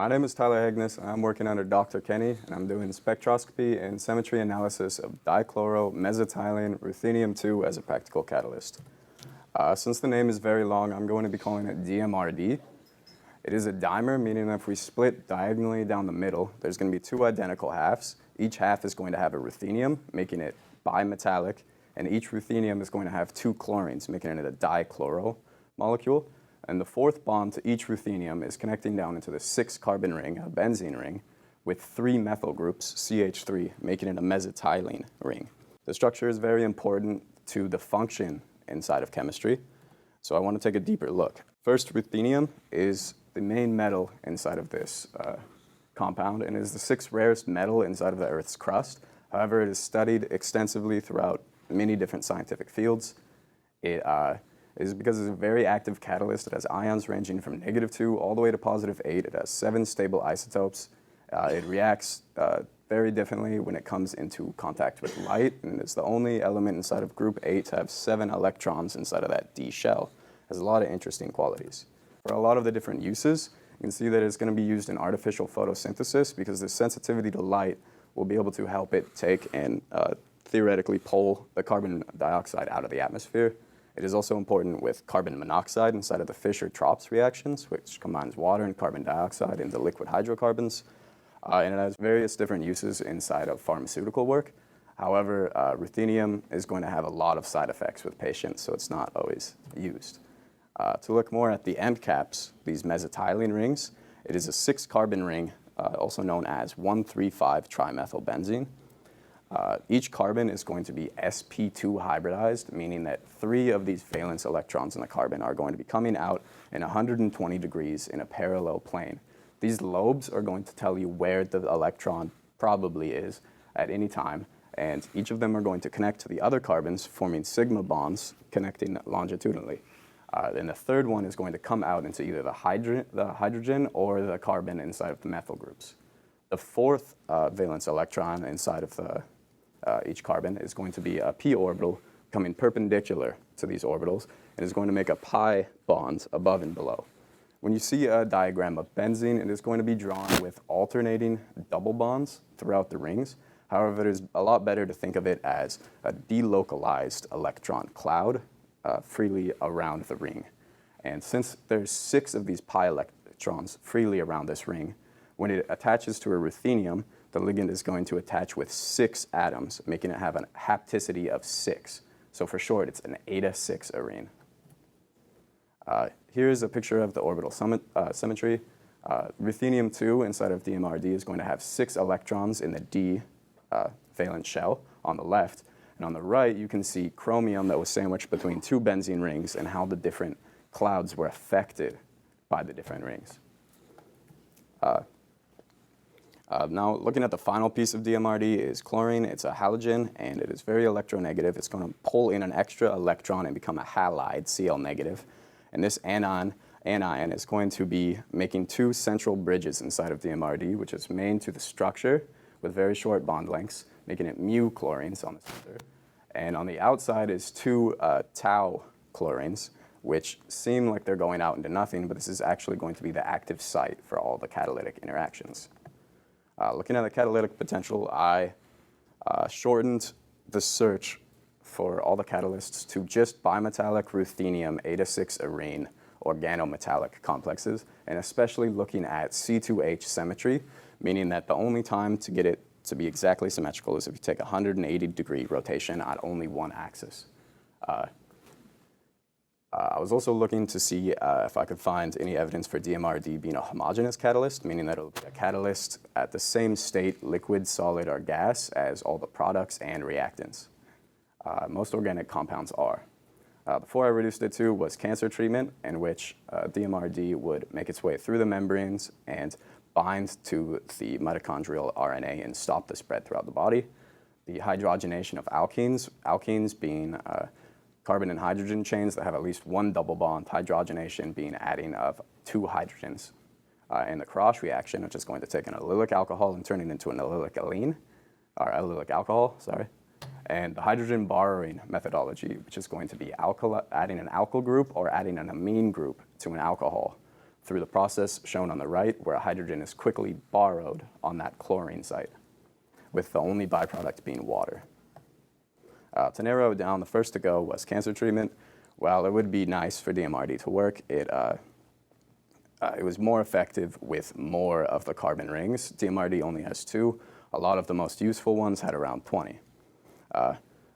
My name is Tyler Heggenes, and I'm working under Dr. Kenney, and I'm doing spectroscopy and symmetry analysis of dichloro, mesitylene, ruthenium-2 as a practical catalyst. Since the name is very long, I'm going to be calling it DMRD. It is a dimer, meaning that if we split diagonally down the middle, there's going to be two identical halves. Each half is going to have a ruthenium, making it bimetallic, and each ruthenium is going to have two chlorines, making it a dichloro molecule. And the fourth bond to each ruthenium is connecting down into the 6-carbon ring, a benzene ring, with 3 methyl groups, CH3, making it a mesitylene ring. The structure is very important to the function inside of chemistry, so I want to take a deeper look. First, ruthenium is the main metal inside of this compound and is the 6th rarest metal inside of the Earth's crust. However, it is studied extensively throughout many different scientific fields. It is because it's a very active catalyst. It has ions ranging from -2 all the way to +8. It has 7 stable isotopes. It reacts very differently when it comes into contact with light, and it's the only element inside of group 8 to have 7 electrons inside of that D shell. It has a lot of interesting qualities. For a lot of the different uses, you can see that it's going to be used in artificial photosynthesis because the sensitivity to light will be able to help it take and theoretically pull the carbon dioxide out of the atmosphere. It is also important with carbon monoxide inside of the Fischer-Tropsch reactions, which combines water and carbon dioxide into liquid hydrocarbons. And it has various different uses inside of pharmaceutical work. However, ruthenium is going to have a lot of side effects with patients, so it's not always used. To look more at the end caps, these mesitylene rings, it is a 6-carbon ring, also known as 1,3,5-trimethylbenzene. Each carbon is going to be sp2 hybridized, meaning that 3 of these valence electrons in the carbon are going to be coming out in 120 degrees in a parallel plane. These lobes are going to tell you where the electron probably is at any time, and each of them are going to connect to the other carbons, forming sigma bonds connecting longitudinally. And the third one is going to come out into either the hydrogen or the carbon inside of the methyl groups. The 4th valence electron inside of each carbon is going to be a p orbital coming perpendicular to these orbitals and is going to make a pi bond above and below. When you see a diagram of benzene, it is going to be drawn with alternating double bonds throughout the rings. However, it is a lot better to think of it as a delocalized electron cloud freely around the ring. And since there's 6 of these pi electrons freely around this ring, when it attaches to a ruthenium, the ligand is going to attach with 6 atoms, making it have a hapticity of 6. So for short, it's an eta-6 arene. Here's a picture of the orbital symmetry. Ruthenium-2 inside of DMRD is going to have 6 electrons in the D valence shell on the left. And on the right, you can see chromium that was sandwiched between 2 benzene rings and how the different clouds were affected by the different rings. Now, looking at the final piece of DMRD is chlorine. It's a halogen, and it is very electronegative. It's going to pull in an extra electron and become a halide, Cl negative. And this anion is going to be making 2 central bridges inside of DMRD, which is main to the structure with very short bond lengths, making it mu chlorines on the center. And on the outside is 2 tau chlorines, which seem like they're going out into nothing, but this is actually going to be the active site for all the catalytic interactions. Looking at the catalytic potential, I shortened the search for all the catalysts to just bimetallic ruthenium eta-6 arene organometallic complexes, and especially looking at C2H symmetry, meaning that the only time to get it to be exactly symmetrical is if you take a 180-degree rotation on only one axis. I was also looking to see if I could find any evidence for DMRD being a homogeneous catalyst, meaning that it'll be a catalyst at the same state, liquid, solid, or gas, as all the products and reactants. Most organic compounds are. The 4 I reduced it to was cancer treatment, in which DMRD would make its way through the membranes and bind to the mitochondrial RNA and stop the spread throughout the body. The hydrogenation of alkenes being carbon and hydrogen chains that have at least 1 double bond, hydrogenation being adding of 2 hydrogens. In the Cross reaction, which is going to take an allylic alcohol and turn it into an allylic alene, or allylic alcohol, sorry. And the hydrogen borrowing methodology, which is going to be adding an alkyl group or adding an amine group to an alcohol. through the process shown on the right, where a hydrogen is quickly borrowed on that chlorine site, with the only byproduct being water. To narrow it down, the first to go was cancer treatment. While it would be nice for DMRD to work, it was more effective with more of the carbon rings. DMRD only has 2. A lot of the most useful ones had around 20.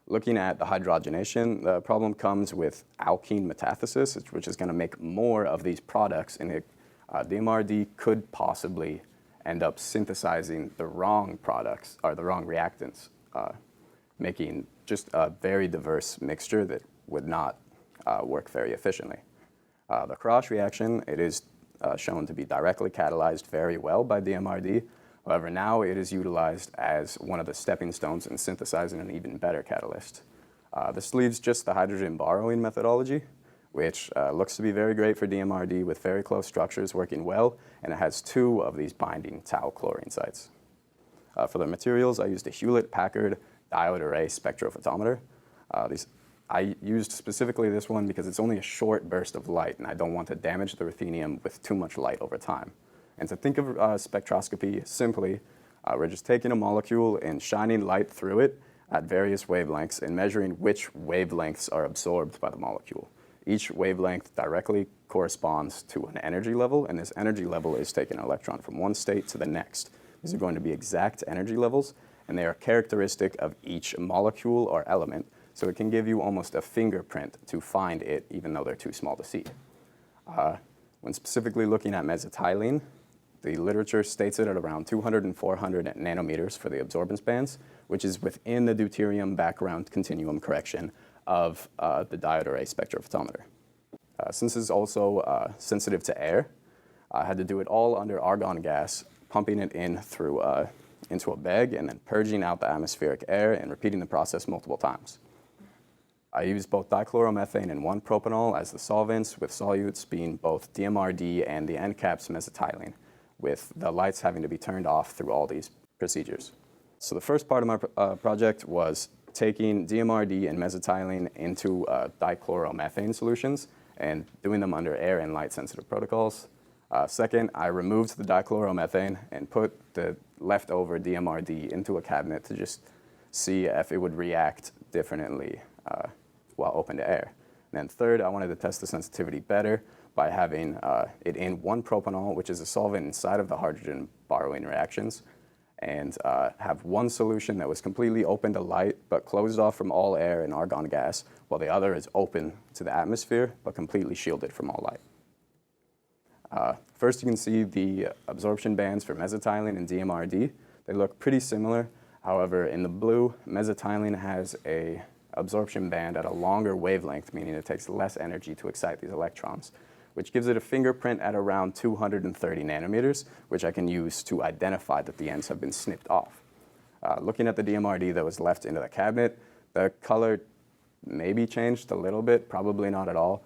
Looking at the hydrogenation, the problem comes with alkene metathesis, which is going to make more of these products, and DMRD could possibly end up synthesizing the wrong products, or the wrong reactants, making just a very diverse mixture that would not work very efficiently. The Cross reaction, it is shown to be directly catalyzed very well by DMRD. However, now it is utilized as one of the stepping stones in synthesizing an even better catalyst. This leaves just the hydrogen borrowing methodology, which looks to be very great for DMRD with very close structures working well, and it has 2 of these binding tau chlorine sites. For the materials, I used a Hewlett-Packard diode array spectrophotometer. I used specifically this one because it's only a short burst of light, and I don't want to damage the ruthenium with too much light over time. And to think of spectroscopy simply, we're just taking a molecule and shining light through it at various wavelengths and measuring which wavelengths are absorbed by the molecule. Each wavelength directly corresponds to an energy level, and this energy level is taking an electron from one state to the next. These are going to be exact energy levels, and they are characteristic of each molecule or element, so it can give you almost a fingerprint to find it, even though they're too small to see. When specifically looking at mesitylene, the literature states it at around 200 and 400 nanometers for the absorbance bands, which is within the deuterium background continuum correction of the diode array spectrophotometer. Since it's also sensitive to air, I had to do it all under argon gas, pumping it in through into a bag and then purging out the atmospheric air and repeating the process multiple times. I used both dichloromethane and 1-propanol as the solvents, with solutes being both DMRD and the end caps mesitylene, with the lights having to be turned off through all these procedures. So the first part of my project was taking DMRD and mesitylene into dichloromethane solutions and doing them under air and light sensitive protocols. Second, I removed the dichloromethane and put the leftover DMRD into a cabinet to just see if it would react differently while open to air. And then third, I wanted to test the sensitivity better by having it in 1-propanol, which is a solvent inside of the hydrogen borrowing reactions, and have one solution that was completely open to light but closed off from all air and argon gas, while the other is open to the atmosphere but completely shielded from all light. First, you can see the absorption bands for mesitylene and DMRD. They look pretty similar. However, in the blue, mesitylene has a absorption band at a longer wavelength, meaning it takes less energy to excite these electrons, which gives it a fingerprint at around 230 nanometers, which I can use to identify that the ends have been snipped off. Looking at the DMRD that was left into the cabinet, the color maybe changed a little bit, probably not at all,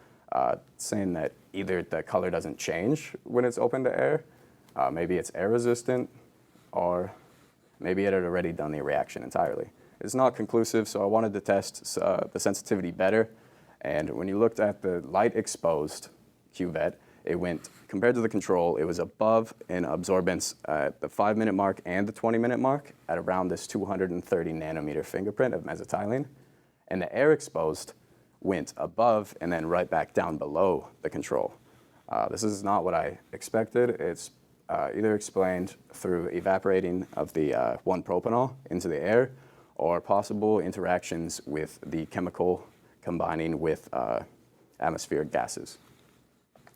saying that either the color doesn't change when it's open to air, maybe it's air resistant, or maybe it had already done the reaction entirely. It's not conclusive, so I wanted to test the sensitivity better. And when you looked at the light exposed cuvette, it went, compared to the control, it was above in absorbance at the 5-minute mark and the 20-minute mark at around this 230 nanometer fingerprint of mesitylene. And the air exposed went above and then right back down below the control. This is not what I expected. It's either explained through evaporating of the 1-propanol into the air, or possible interactions with the chemical combining with atmospheric gases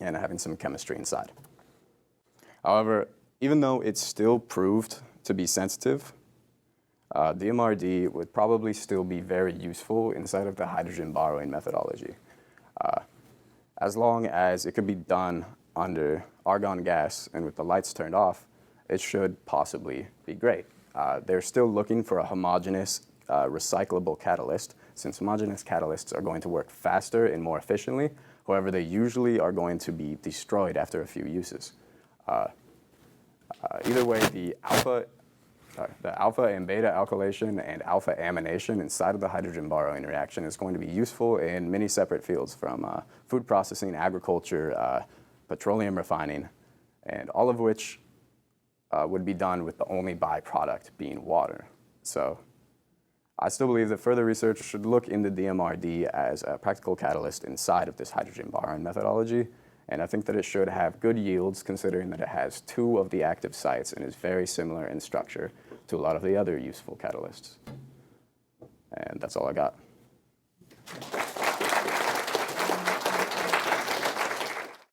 and having some chemistry inside. However, even though it's still proved to be sensitive, DMRD would probably still be very useful inside of the hydrogen borrowing methodology. As long as it could be done under argon gas and with the lights turned off, it should possibly be great. They're still looking for a homogeneous, recyclable catalyst, since homogeneous catalysts are going to work faster and more efficiently. However, they usually are going to be destroyed after a few uses. Either way, the alpha and beta alkylation and alpha amination inside of the hydrogen borrowing reaction is going to be useful in many separate fields, from food processing, agriculture, petroleum refining, and all of which would be done with the only byproduct being water. So I still believe that further research should look into DMRD as a practical catalyst inside of this hydrogen boron methodology, and I think that it should have good yields considering that it has 2 of the active sites and is very similar in structure to a lot of the other useful catalysts. And that's all I got.